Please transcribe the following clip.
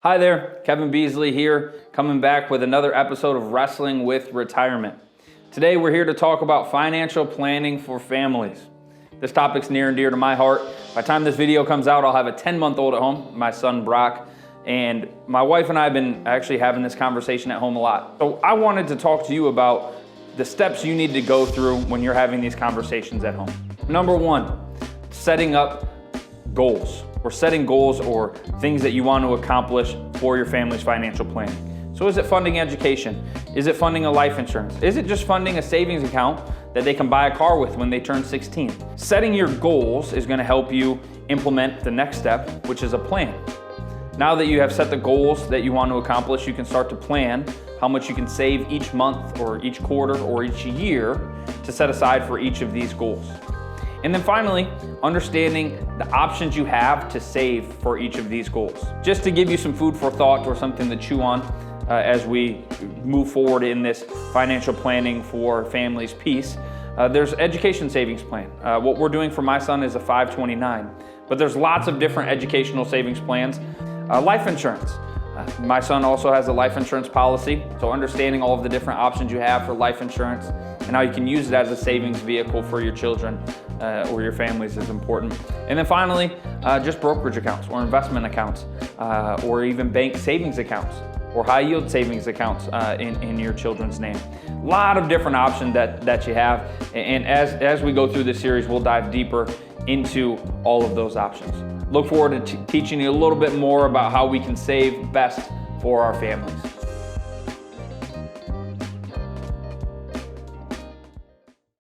Hi there, Kevin Beasley here, coming back with another episode of Wrestling with Retirement. Today we're here to talk about financial planning for families. This topic's near and dear to my heart. By the time this video comes out, I'll have a 10-month-old at home, my son Brock, and my wife and I have been actually having this conversation at home a lot. So I wanted to talk to you about the steps you need to go through when you're having these conversations at home. Number one, setting up goals. Or setting goals or things that you want to accomplish for your family's financial planning. So is it funding education? Is it funding a life insurance? Is it just funding a savings account that they can buy a car with when they turn 16? Setting your goals is going to help you implement the next step, which is a plan. Now that you have set the goals that you want to accomplish, you can start to plan how much you can save each month or each quarter or each year to set aside for each of these goals. And then finally, understanding the options you have to save for each of these goals. Just to give you some food for thought or something to chew on as we move forward in this financial planning for families piece, there's education savings plan. What we're doing for my son is a 529, but there's lots of different educational savings plans. Life insurance. My son also has a life insurance policy, so understanding all of the different options you have for life insurance and how you can use it as a savings vehicle for your children or your families is important. And then finally, just brokerage accounts or investment accounts or even bank savings accounts or high yield savings accounts in your children's name. A lot of different options that you have, and as we go through this series, we'll dive deeper into all of those options. Look forward to teaching you a little bit more about how we can save best for our families.